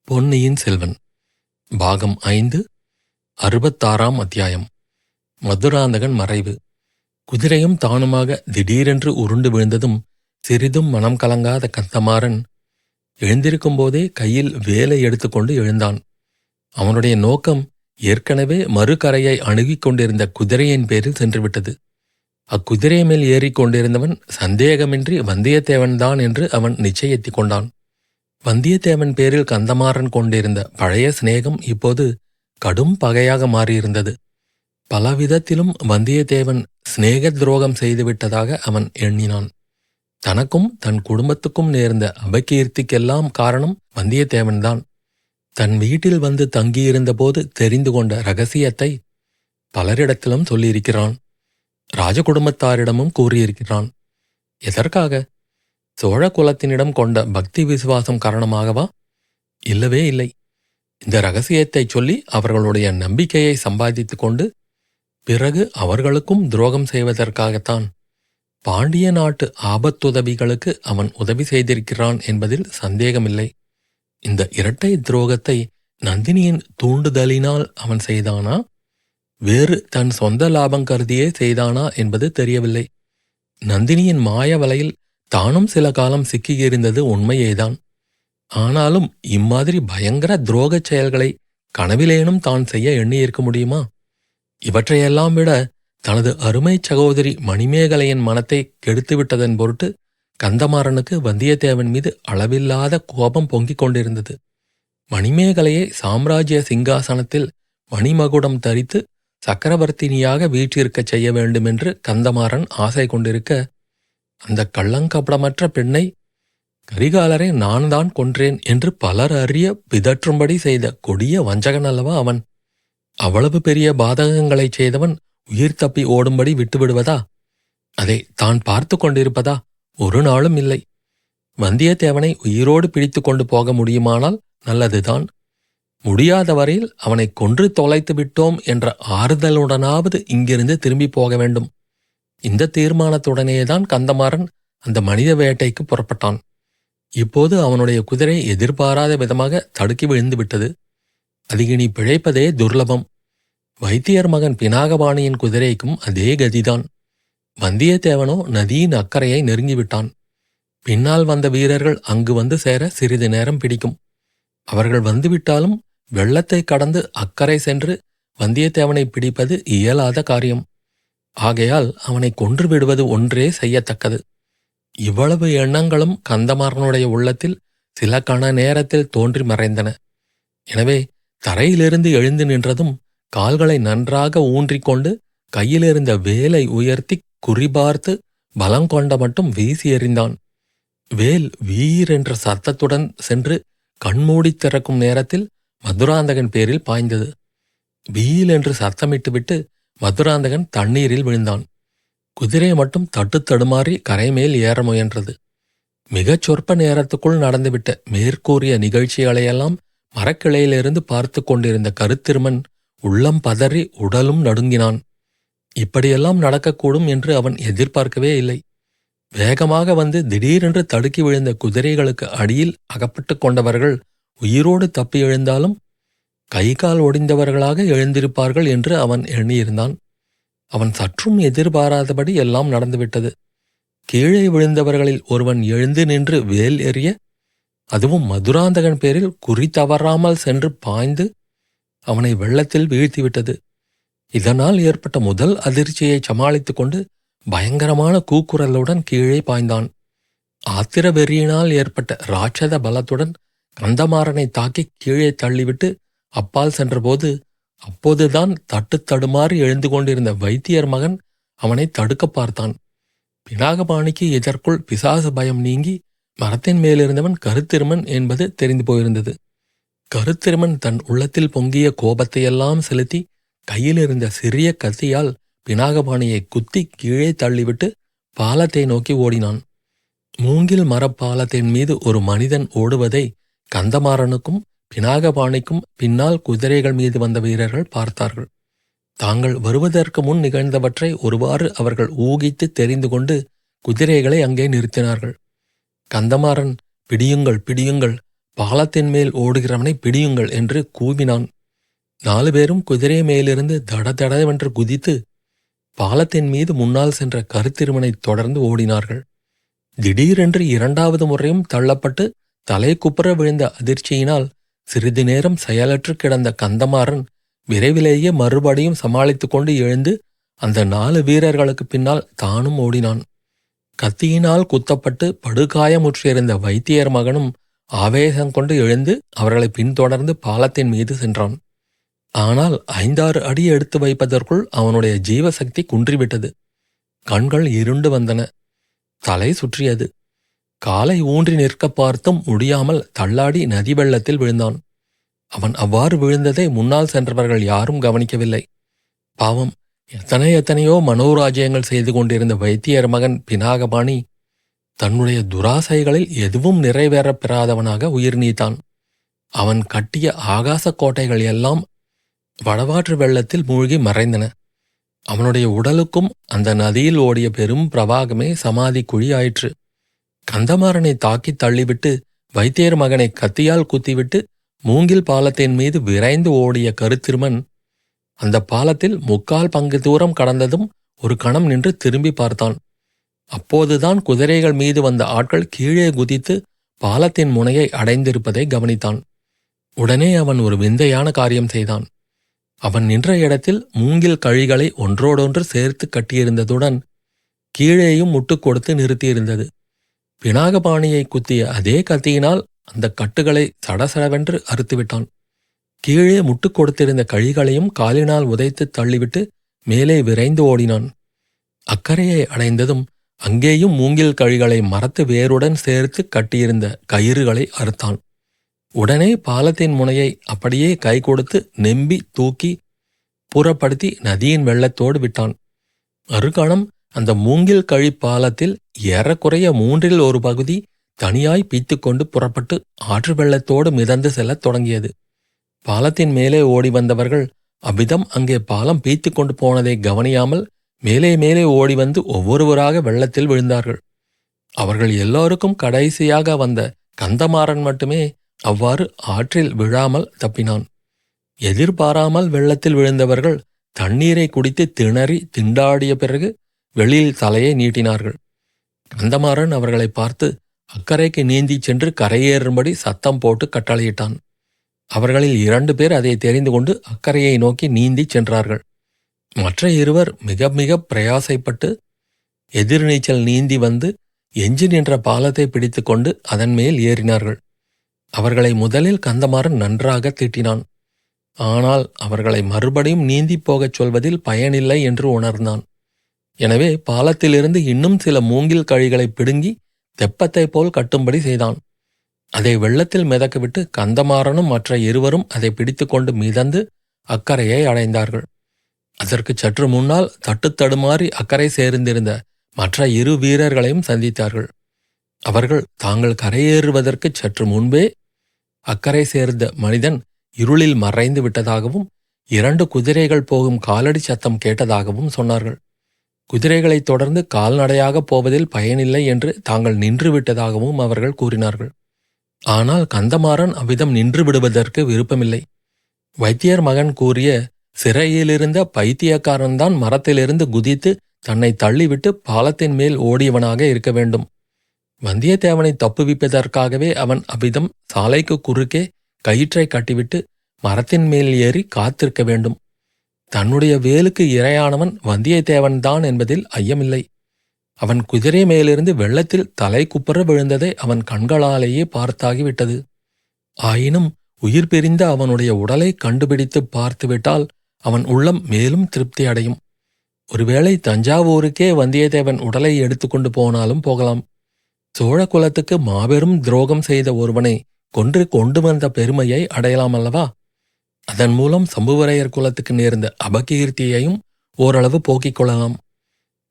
பொன்னியின் செல்வன் பாகம் 5 66ஆம் அத்தியாயம். மதுராந்தகன் மறைவு. குதிரையும் தானுமாக திடீரென்று உருண்டு விழுந்ததும் சிறிதும் மனம் கலங்காத கந்தமாறன் எழுந்திருக்கும் போதே கையில் வேலை எடுத்துக்கொண்டு எழுந்தான். அவனுடைய நோக்கம் ஏற்கனவே மறுகரையை அணுகிக் கொண்டிருந்த குதிரையின் பேரில் சென்றுவிட்டது. அக்குதிரை மேல் ஏறிக்கொண்டிருந்தவன் சந்தேகமின்றி வந்தியத்தேவன்தான் என்று அவன் நிச்சயித்துக் கொண்டான். வந்தியத்தேவன் பேரில் கந்தமாறன் கொண்டிருந்த பழைய சிநேகம் இப்போது கடும் பகையாக மாறியிருந்தது. பலவிதத்திலும் வந்தியத்தேவன் சிநேக துரோகம் செய்துவிட்டதாக அவன் எண்ணினான். தனக்கும் தன் குடும்பத்துக்கும் நேர்ந்த அபகீர்த்திக்கெல்லாம் காரணம் வந்தியத்தேவன்தான். தன் வீட்டில் வந்து தங்கியிருந்தபோது தெரிந்து கொண்ட இரகசியத்தை பலரிடத்திலும் சொல்லியிருக்கிறான். ராஜகுடும்பத்தாரிடமும் கூறியிருக்கிறான். எதற்காக? சோழ குலத்தினிடம் கொண்ட பக்தி விசுவாசம் காரணமாகவா? இல்லவே இல்லை. இந்த இரகசியத்தைச் சொல்லி அவர்களுடைய நம்பிக்கையை சம்பாதித்துக் கொண்டு பிறகு அவர்களுக்கும் துரோகம் செய்வதற்காகத்தான். பாண்டிய நாட்டு ஆபத்துதவிகளுக்கு அவன் உதவி செய்திருக்கிறான் என்பதில் சந்தேகமில்லை. இந்த இரட்டை துரோகத்தை நந்தினியின் தூண்டுதலினால் அவன் செய்தானா, வேறு தன் சொந்த லாபம் கருதியே செய்தானா என்பது தெரியவில்லை. நந்தினியின் மாய வலையில் தானும் சில காலம் சிக்கியிருந்தது உண்மையேதான். ஆனாலும் இம்மாதிரி பயங்கர துரோகச் செயல்களை கனவிலேனும் தான் செய்ய எண்ணியிருக்க முடியுமா? இவற்றையெல்லாம் விட தனது அருமை சகோதரி மணிமேகலையின் மனத்தை கெடுத்துவிட்டதன் பொருட்டு கந்தமாறனுக்கு வந்தியத்தேவன் மீது அளவில்லாத கோபம் பொங்கிக் கொண்டிருந்தது. மணிமேகலையை சாம்ராஜ்ய சிங்காசனத்தில் மணிமகுடம் தரித்து சக்கரவர்த்தினியாக வீற்றிருக்கச் செய்ய வேண்டுமென்று கந்தமாறன் ஆசை கொண்டிருக்க, அந்த கள்ளங்கபடமற்ற பெண்ணை கரிகாலரை நான் தான் கொன்றேன் என்று பலர் அறிய பிதற்றும்படி செய்த கொடிய வஞ்சகன் அல்லவா அவன். அவ்வளவு பெரிய பாதகங்களைச் செய்தவன் உயிர் தப்பி ஓடும்படி விட்டுவிடுவதா? அதை தான் பார்த்து கொண்டிருப்பதா? ஒரு நாளும் இல்லை. வந்தியத்தேவனை உயிரோடு பிடித்து கொண்டு போக முடியுமானால் நல்லதுதான். முடியாத வரையில் அவனை கொன்று தொலைத்து விட்டோம் என்ற ஆறுதலுடனாவது இங்கிருந்து திரும்பி போக வேண்டும். இந்த தீர்மானத்துடனேதான் கந்தமாறன் அந்த மனித வேட்டைக்கு புறப்பட்டான். இப்போது அவனுடைய குதிரை எதிர்பாராத விதமாக தடுக்கி விழுந்து விட்டது. அது இனி பிழைப்பதே துர்லபம். வைத்தியர் மகன் பினாகபாணியின் குதிரைக்கும் அதே கதிதான். வந்தியத்தேவனோ நதியின் அக்கறையை நெருங்கிவிட்டான். பின்னால் வந்த வீரர்கள் அங்கு வந்து சேர சிறிது நேரம் பிடிக்கும். அவர்கள் வந்துவிட்டாலும் வெள்ளத்தை கடந்து அக்கறை சென்று வந்தியத்தேவனை பிடிப்பது இயலாத காரியம். ஆகையால் அவனை கொன்று விடுவது ஒன்றே செய்யத்தக்கது. இவ்வளவு எண்ணங்களும் கந்தமாறனுடைய உள்ளத்தில் சில கண நேரத்தில் தோன்றி மறைந்தன. எனவே தரையிலிருந்து எழுந்து நின்றதும் கால்களை நன்றாக ஊன்றிக்கொண்டு கையிலிருந்த வேலை உயர்த்தி குறிபார்த்து பலங்கொண்ட மட்டும் வீசி எறிந்தான். வேல் வீரென்ற சத்தத்துடன் சென்று கண்மூடி திறக்கும் நேரத்தில் மதுராந்தகன் பேரில் பாய்ந்தது. வீல் என்று சத்தமிட்டுவிட்டு மதுராந்தகன் தண்ணீரில் விழுந்தான். குதிரை மட்டும் தட்டு தடுமாறி கரைமேல் ஏற முயன்றது. மிகச் சொற்ப நேரத்துக்குள் நடந்துவிட்ட மேற்கூறிய நிகழ்ச்சிகளையெல்லாம் மரக்கிளையிலிருந்து பார்த்து கொண்டிருந்த கருத்திருமன் உள்ளம் பதறி உடலும் நடுங்கினான். இப்படியெல்லாம் நடக்கக்கூடும் என்று அவன் எதிர்பார்க்கவே இல்லை. வேகமாக வந்து திடீரென்று தடுக்கி விழுந்த குதிரைகளுக்கு அடியில் அகப்பட்டு கொண்டவர்கள் உயிரோடு தப்பி எழுந்தாலும் கை கால் ஒடிந்தவர்களாக எழுந்திருப்பார்கள் என்று அவன் எண்ணியிருந்தான். அவன் சற்றும் எதிர்பாராதபடி எல்லாம் நடந்துவிட்டது. கீழே விழுந்தவர்களில் ஒருவன் எழுந்து நின்று வேல் எறிய, அதுவும் மதுராந்தகன் பேரில் குறி தவறாமல் சென்று பாய்ந்து அவனை வெள்ளத்தில் வீழ்த்திவிட்டது. இதனால் ஏற்பட்ட முதல் அதிர்ச்சியை சமாளித்துக் கொண்டு பயங்கரமான கூக்குரலுடன் கீழே பாய்ந்தான். ஆத்திர வெறியினால் ஏற்பட்ட ராட்சத பலத்துடன் கந்தமாறனை தாக்கி கீழே தள்ளிவிட்டு அப்பால் சென்றபோது அப்போதுதான் தட்டு தடுமாறி எழுந்து கொண்டிருந்த வைத்தியர் மகன் அவனை தடுக்க பார்த்தான். பினாகபாணிக்கு இதற்குள் பிசாசு பயம் நீங்கி மரத்தின் மேலிருந்தவன் கருத்திருமன் என்பது தெரிந்து போயிருந்தது. கருத்திருமன் தன் உள்ளத்தில் பொங்கிய கோபத்தையெல்லாம் செலுத்தி கையிலிருந்த சிறிய கத்தியால் பினாகபாணியை குத்தி கீழே தள்ளிவிட்டு பாலத்தை நோக்கி ஓடினான். மூங்கில் மரப்பாலத்தின் மீது ஒரு மனிதன் ஓடுவதை கந்தமாறனுக்கும் பினாகபாணிக்கும் பின்னால் குதிரைகள் மீது வந்த வீரர்கள் பார்த்தார்கள். தாங்கள் வருவதற்கு முன் நிகழ்ந்தவற்றை ஒருவாறு அவர்கள் ஊகித்து தெரிந்து கொண்டு குதிரைகளை அங்கே நிறுத்தினார்கள். கந்தமாறன், பிடியுங்கள் பிடியுங்கள், பாலத்தின் மேல் ஓடுகிறவனை பிடியுங்கள் என்று கூவினான். 4 பேரும் குதிரை மேலிருந்து தடதடவென்று குதித்து பாலத்தின் மீது முன்னால் சென்ற கருத்திருமனைத் தொடர்ந்து ஓடினார்கள். திடீரென்று 2வது முறையும் தள்ளப்பட்டு தலை குப்புற விழுந்த அதிர்ச்சியினால் சிறிது நேரம் செயலற்று கிடந்த கந்தமாறன் விரைவிலேயே மறுபடியும் சமாளித்துக் கொண்டு எழுந்து அந்த 4 வீரர்களுக்கு பின்னால் தானும் ஓடினான். கத்தியினால் குத்தப்பட்டு படுகாயமுற்றிருந்த வைத்தியர் மகனும் ஆவேசம் கொண்டு எழுந்து அவர்களை பின்தொடர்ந்து பாலத்தின் மீது சென்றான். ஆனால் 5-6 அடி எடுத்து வைப்பதற்குள் அவனுடைய ஜீவசக்தி குன்றிவிட்டது. கண்கள் இருண்டு வந்தன. தலை சுற்றியது. காலை ஊன்றி நிற்க பார்த்தும் முடியாமல் தள்ளாடி நதி வெள்ளத்தில் விழுந்தான். அவன் அவ்வாறு விழுந்ததை முன்னால் சென்றவர்கள் யாரும் கவனிக்கவில்லை. பாவம், எத்தனையோ மனோராஜ்யங்கள் செய்து கொண்டிருந்த வைத்தியர் மகன் பினாகபாணி தன்னுடைய துராசைகளில் எதுவும் நிறைவேறப் பெறாதவனாக உயிர் நீத்தான். அவன் கட்டிய ஆகாச கோட்டைகள் எல்லாம் வடவாற்று வெள்ளத்தில் மூழ்கி மறைந்தன. அவனுடைய உடலுக்கும் அந்த நதியில் ஓடிய பெரும் பிரவாகமே சமாதி குழி ஆயிற்று. கந்தமாறனை தாக்கித் தள்ளிவிட்டு வைத்தியர் மகனை கத்தியால் குத்திவிட்டு மூங்கில் பாலத்தின் மீது விரைந்து ஓடிய கருத்திருமன் அந்த பாலத்தில் 3/4 பங்கு தூரம் கடந்ததும் ஒரு கணம் நின்று திரும்பி பார்த்தான். அப்போதுதான் குதிரைகள் மீது வந்த ஆட்கள் கீழே குதித்து பாலத்தின் முனையை அடைந்திருப்பதை கவனித்தான். உடனே அவன் ஒரு விந்தையான காரியம் செய்தான். அவன் நின்ற இடத்தில் மூங்கில் கழிகளை ஒன்றோடொன்று சேர்த்து கட்டியிருந்ததுடன் கீழேயும் முட்டுக் கொடுத்து நிறுத்தியிருந்தது. பினாகபாணியை குத்திய அதே கத்தியினால் அந்த கட்டுகளை சடசடவென்று அறுத்துவிட்டான். கீழே முட்டுக் கொடுத்திருந்த கழிகளையும் காலினால் உதைத்து தள்ளிவிட்டு மேலே விரைந்து ஓடினான். அக்கறையை அடைந்ததும் அங்கேயும் மூங்கில் கழிகளை மரத்து வேருடன் சேர்த்து கட்டியிருந்த கயிறுகளை அறுத்தான். உடனே பாலத்தின் முனையை அப்படியே கை கொடுத்து நெம்பி தூக்கி புறப்படுத்தி நதியின் வெள்ளத்தோடு விட்டான். மறுகணம் அந்த மூங்கில் கழி பாலத்தில் ஏறக்குறைய 1/3 பகுதி தனியாய் பீத்துக்கொண்டு புறப்பட்டு ஆற்று வெள்ளத்தோடு மிதந்து செல்லத் தொடங்கியது. பாலத்தின் மேலே ஓடி வந்தவர்கள் அவ்விதம் அங்கே பாலம் பீத்துக்கொண்டு போனதை கவனியாமல் மேலே மேலே ஓடி வந்து ஒவ்வொருவராக வெள்ளத்தில் விழுந்தார்கள். அவர்கள் எல்லோருக்கும் கடைசியாக வந்த கந்தமாறன் மட்டுமே அவ்வாறு ஆற்றில் விழாமல் தப்பினான். எதிர்பாராமல் வெள்ளத்தில் விழுந்தவர்கள் தண்ணீரை குடித்து திணறி திண்டாடிய பிறகு வெளியில் தலையை நீட்டினார்கள். கந்தமாறன் அவர்களை பார்த்து அக்கறைக்கு நீந்திச் சென்று கரையேறும்படி சத்தம் போட்டு கட்டளையிட்டான். அவர்களில் 2 பேர் அதை தெரிந்து கொண்டு அக்கறையை நோக்கி நீந்திச் சென்றார்கள். மற்ற 2 மிக மிக பிரயாசைப்பட்டு எதிர்நீச்சல் நீந்தி வந்து எஞ்சி நின்ற பாலத்தை பிடித்துக்கொண்டு அதன் மேல் ஏறினார்கள். அவர்களை முதலில் கந்தமாறன் நன்றாக திட்டினான். ஆனால் அவர்களை மறுபடியும் நீந்திப் போகச் சொல்வதில் பயனில்லை என்று உணர்ந்தான். எனவே பாலத்திலிருந்து இன்னும் சில மூங்கில் கழிகளை பிடுங்கி தெப்பத்தைப் போல் கட்டும்படி செய்தான். அதை வெள்ளத்தில் மிதக்கவிட்டு கந்தமாறனும் மற்ற 2 அதை பிடித்துக்கொண்டு மிதந்து அக்கறையை அடைந்தார்கள். அதற்கு சற்று முன்னால் தட்டுத்தடுமாறி அக்கறை சேர்ந்திருந்த மற்ற 2 வீரர்களையும் சந்தித்தார்கள். அவர்கள் தாங்கள் கரையேறுவதற்கு சற்று முன்பே அக்கறை சேர்ந்த மனிதன் இருளில் மறைந்து விட்டதாகவும் 2 குதிரைகள் போகும் காலடி சத்தம் கேட்டதாகவும் சொன்னார்கள். குதிரைகளைத் தொடர்ந்து கால்நடையாகப் போவதில் பயனில்லை என்று தாங்கள் நின்று விட்டதாகவும் அவர்கள் கூறினார்கள். ஆனால் கந்தமாறன் அவ்விதம் நின்று விடுவதற்கு விருப்பமில்லை. வைத்தியர் மகன் கூறிய சிறையிலிருந்த பைத்தியக்காரன்தான் மரத்திலிருந்து குதித்து தன்னை தள்ளிவிட்டு பாலத்தின் மேல் ஓடியவனாக இருக்க வேண்டும். வந்தியத்தேவனை தப்புவிப்பதற்காகவே அவன் அவ்விதம் சாலைக்கு குறுக்கே கயிற்றை கட்டிவிட்டு மரத்தின் மேல் ஏறி காத்திருக்க வேண்டும். தன்னுடைய வேலுக்கு இரையானவன் வந்தியத்தேவன்தான் என்பதில் ஐயமில்லை. அவன் குதிரை மேலிருந்து வெள்ளத்தில் தலை குப்புற விழுந்ததை அவன் கண்களாலேயே பார்த்தாகிவிட்டது. ஆயினும் உயிர் பிரிந்த அவனுடைய உடலை கண்டுபிடித்து பார்த்துவிட்டால் அவன் உள்ளம் மேலும் திருப்தி அடையும். ஒருவேளை தஞ்சாவூருக்கே வந்தியத்தேவன் உடலை எடுத்துக்கொண்டு போனாலும் போகலாம். சோழ குலத்துக்கு மாபெரும் துரோகம் செய்த ஒருவனை கொண்டு வந்த பெருமையை அடையலாம் அல்லவா? அதன் மூலம் சம்புவரையர் குலத்துக்கு நேர்ந்த அபகீர்த்தியையும் ஓரளவு போக்கிக் கொள்ளலாம்.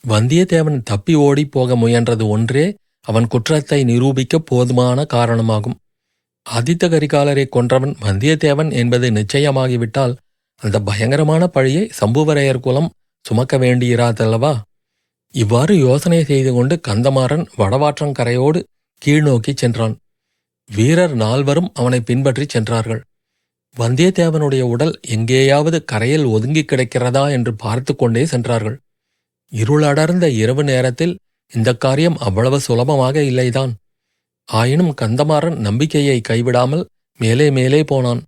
வந்தியத்தேவன் தப்பி ஓடி போக முயன்றது ஒன்றே அவன் குற்றத்தை நிரூபிக்க போதுமான காரணமாகும். ஆதித்த கரிகாலரை கொன்றவன் வந்தியத்தேவன் என்பது நிச்சயமாகிவிட்டால் அந்த பயங்கரமான பழியை சம்புவரையர் குலம் சுமக்க வேண்டியிராதல்லவா? இவ்வாறு யோசனை செய்து கொண்டு கந்தமாறன் வடவாற்றங்கரையோடு கீழ்நோக்கிச் சென்றான். வீரர் 4 அவனை பின்பற்றிச் சென்றார்கள். வந்தியத்தேவனுடைய உடல் எங்கேயாவது கரையில் ஒதுங்கி கிடக்கிறதா என்று பார்த்து கொண்டே சென்றார்கள். இருளடர்ந்த இரவு நேரத்தில் இந்த காரியம் அவ்வளவு சுலபமாக இல்லைதான். ஆயினும் கந்தமாறன் நம்பிக்கையை கைவிடாமல் மேலே மேலே போனான்.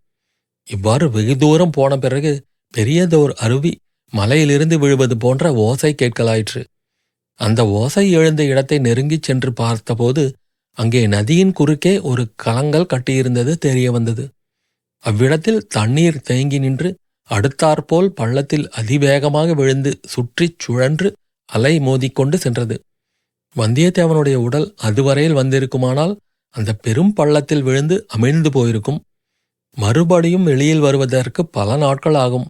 இவ்வாறு வெகு தூரம் போன பிறகு பெரியதோர் அருவி மலையிலிருந்து விழுவது போன்ற ஓசை கேட்கலாயிற்று. அந்த ஓசை எழுந்த இடத்தை நெருங்கிச் சென்று பார்த்தபோது அங்கே நதியின் குறுக்கே ஒரு கலங்கல் கட்டியிருந்தது தெரிய வந்தது. அவ்விடத்தில் தண்ணீர் தேங்கி நின்று அடுத்தாற்போல் பள்ளத்தில் அதிவேகமாக விழுந்து சுற்றிச் சுழன்று அலை மோதிக்கொண்டு சென்றது. வந்தியத்தேவனுடைய உடல் அதுவரையில் வந்திருக்குமானால் அந்த பெரும் பள்ளத்தில் விழுந்து அமிழ்ந்து போயிருக்கும். மறுபடியும் வெளியில் வருவதற்கு பல நாட்கள் ஆகும்.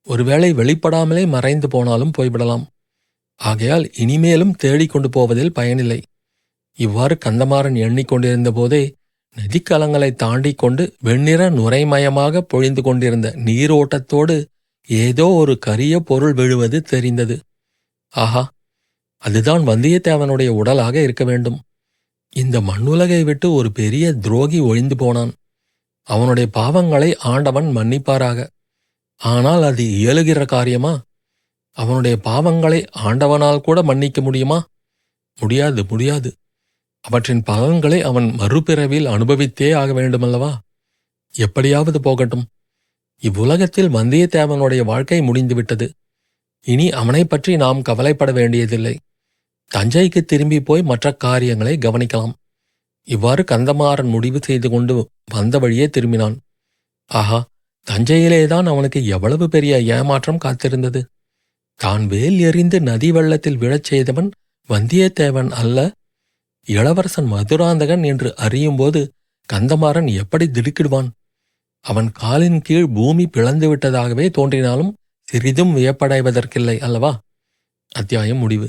ஒருவேளை வெளிப்படாமலே மறைந்து போனாலும் போய்விடலாம். ஆகையால் இனிமேலும் தேடிக்கொண்டு போவதில் பயனில்லை. இவ்வாறு கந்தமாறன் எண்ணிக்கொண்டிருந்த போதே நதிக்கலங்களை தாண்டிக் கொண்டு வெண்ணிற நுரைமயமாக பொழிந்து கொண்டிருந்த நீரோட்டத்தோடு ஏதோ ஒரு கரிய பொருள் விழுவது தெரிந்தது. ஆஹா, அதுதான் வந்தியத்தேவனுடைய உடலாக இருக்க வேண்டும். இந்த மண்ணுலகை விட்டு ஒரு பெரிய துரோகி ஒழிந்து போனான். அவனுடைய பாவங்களை ஆண்டவன் மன்னிப்பாராக. ஆனால் அது இயலுகிற காரியமா? அவனுடைய பாவங்களை ஆண்டவனால் கூட மன்னிக்க முடியுமா? முடியாது, முடியாது. அவற்றின் பலன்களை அவன் மறுபிறவியில் அனுபவித்தே ஆக வேண்டுமல்லவா? எப்படியாவது போகட்டும். இவ்வுலகத்தில் வந்தியத்தேவனுடைய வாழ்க்கை முடிந்துவிட்டது. இனி அவனை பற்றி நாம் கவலைப்பட வேண்டியதில்லை. தஞ்சைக்கு திரும்பி போய் மற்ற காரியங்களை கவனிக்கலாம். இவ்வாறு கந்தமாறன் முடிவு செய்து கொண்டு வந்த வழியே திரும்பினான். ஆஹா, தஞ்சையிலேதான் அவனுக்கு எவ்வளவு பெரிய ஏமாற்றம் காத்திருந்தது. தான் வேல் எறிந்து நதி வெள்ளத்தில் விழச் செய்தவன் வந்தியத்தேவன் அல்ல, இளவரசன் மதுராந்தகன் என்று அறியும்போது கந்தமாறன் எப்படி திடுக்கிடுவான்? அவன் காலின் கீழ் பூமி பிளந்து விட்டதாகவே தோன்றினாலும் சிறிதும் வியப்படைவதற்கில்லை அல்லவா? அத்தியாயம் முடிவு.